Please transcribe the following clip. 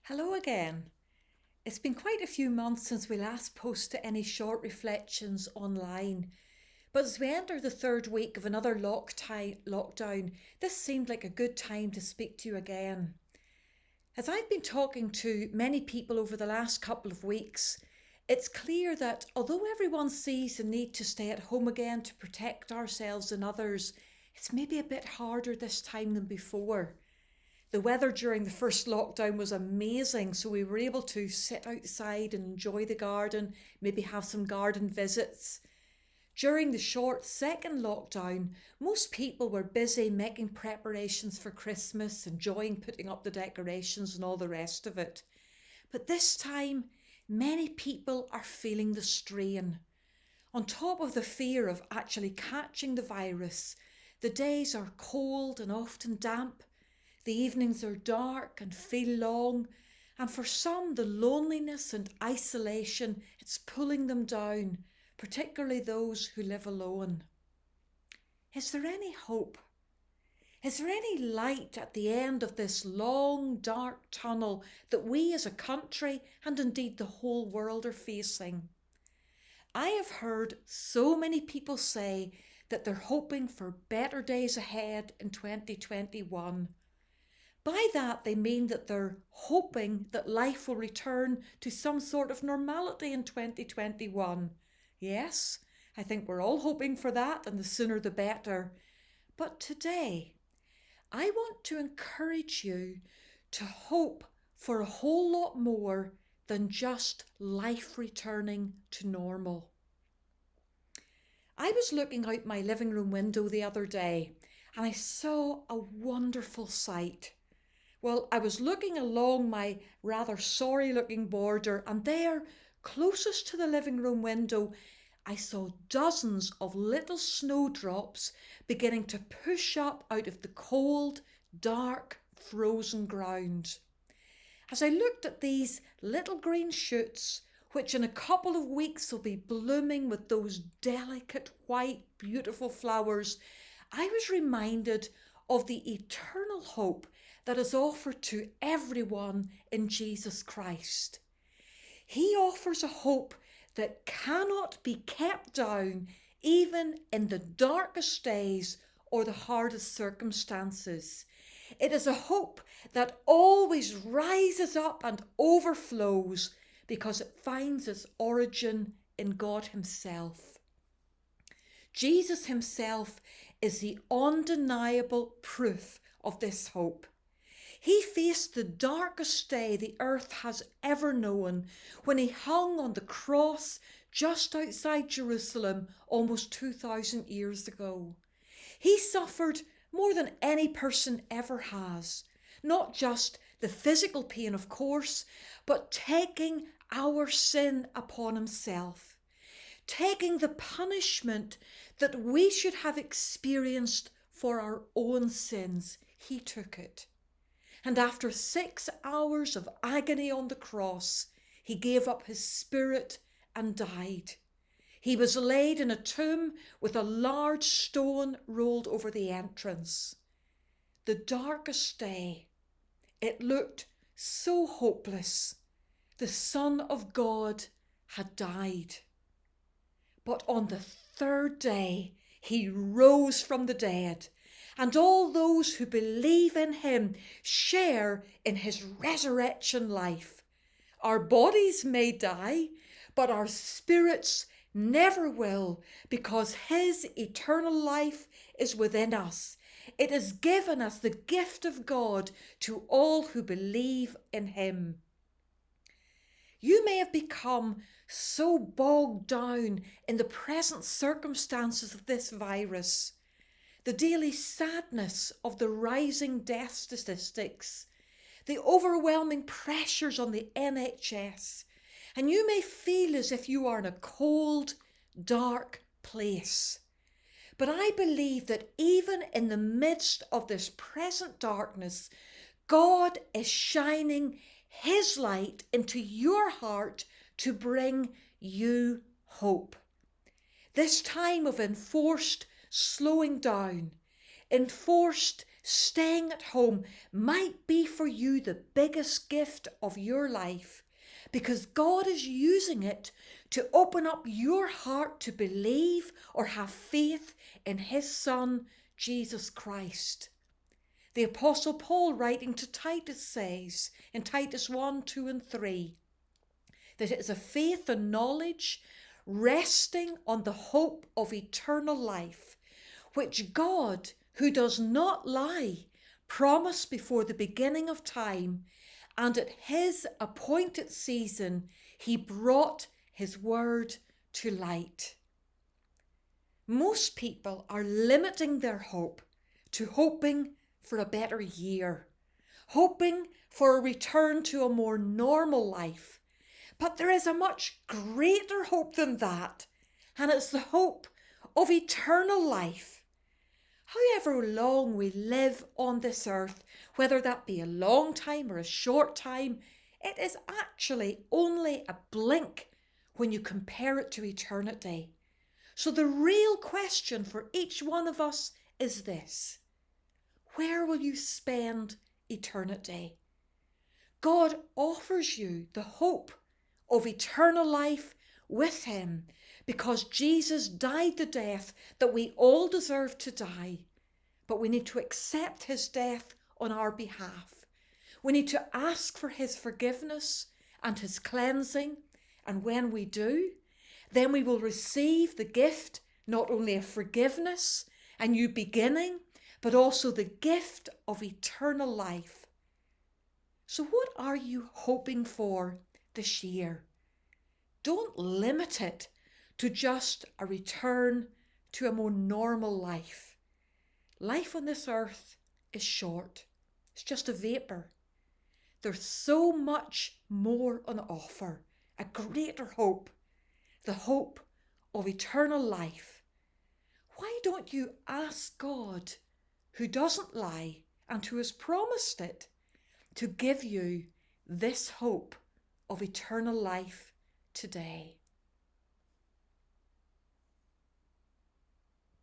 Hello again. It's been quite a few months since we last posted any short reflections online, but as we enter the third week of another lockdown, this seemed like a good time to speak to you again. As I've been talking to many people over the last couple of weeks, it's clear that although everyone sees the need to stay at home again to protect ourselves and others, it's maybe a bit harder this time than before. The weather during the first lockdown was amazing, so we were able to sit outside and enjoy the garden, maybe have some garden visits. During the short second lockdown, most people were busy making preparations for Christmas, enjoying putting up the decorations and all the rest of it. But this time, many people are feeling the strain. On top of the fear of actually catching the virus, the days are cold and often damp. The evenings are dark and feel long, and for some the loneliness and isolation, it's pulling them down, particularly those who live alone. Is there any hope? Is there any light at the end of this long dark tunnel that we as a country and indeed the whole world are facing? I have heard so many people say that they're hoping for better days ahead in 2021. By that, they mean that they're hoping that life will return to some sort of normality in 2021. Yes, I think we're all hoping for that, and the sooner the better. But today, I want to encourage you to hope for a whole lot more than just life returning to normal. I was looking out my living room window the other day and I saw a wonderful sight. Well, I was looking along my rather sorry looking border, and there, closest to the living room window, I saw dozens of little snowdrops beginning to push up out of the cold, dark, frozen ground. As I looked at these little green shoots, which in a couple of weeks will be blooming with those delicate, white, beautiful flowers, I was reminded of the eternal hope that is offered to everyone in Jesus Christ. He offers a hope that cannot be kept down even in the darkest days or the hardest circumstances. It is a hope that always rises up and overflows because it finds its origin in God Himself. Jesus Himself is the undeniable proof of this hope. He faced the darkest day the earth has ever known when He hung on the cross just outside Jerusalem almost 2,000 years ago. He suffered more than any person ever has, not just the physical pain, of course, but taking our sin upon Himself, taking the punishment that we should have experienced for our own sins. He took it. And after 6 hours of agony on the cross, He gave up His spirit and died. He was laid in a tomb with a large stone rolled over the entrance. The darkest day, it looked so hopeless. The Son of God had died. But on the third day, He rose from the dead, and all those who believe in Him share in His resurrection life. Our bodies may die, but our spirits never will, because His eternal life is within us. It is given as the gift of God to all who believe in Him. You may have become so bogged down in the present circumstances of this virus, the daily sadness of the rising death statistics, the overwhelming pressures on the NHS, and you may feel as if you are in a cold, dark place. But I believe that even in the midst of this present darkness, God is shining His light into your heart to bring you hope. This time of enforced slowing down, enforced staying at home might be for you the biggest gift of your life, because God is using it to open up your heart to believe or have faith in His Son, Jesus Christ. The Apostle Paul, writing to Titus, says in Titus 1, 2 and 3, that it is a faith and knowledge resting on the hope of eternal life, which God, who does not lie, promised before the beginning of time, and at His appointed season He brought His word to light. Most people are limiting their hope to hoping for a better year, hoping for a return to a more normal life. But there is a much greater hope than that, and it's the hope of eternal life. However long we live on this earth, whether that be a long time or a short time, it is actually only a blink when you compare it to eternity. So the real question for each one of us is this: where will you spend eternity? God offers you the hope of eternal life with Him, because Jesus died the death that we all deserve to die. But we need to accept His death on our behalf. We need to ask for His forgiveness and His cleansing. And when we do, then we will receive the gift not only of forgiveness, a new beginning, but also the gift of eternal life. So what are you hoping for this year? Don't limit it to just a return to a more normal life. Life on this earth is short. It's just a vapour. There's so much more on offer, a greater hope, the hope of eternal life. Why don't you ask God, who doesn't lie and who has promised it, to give you this hope of eternal life today?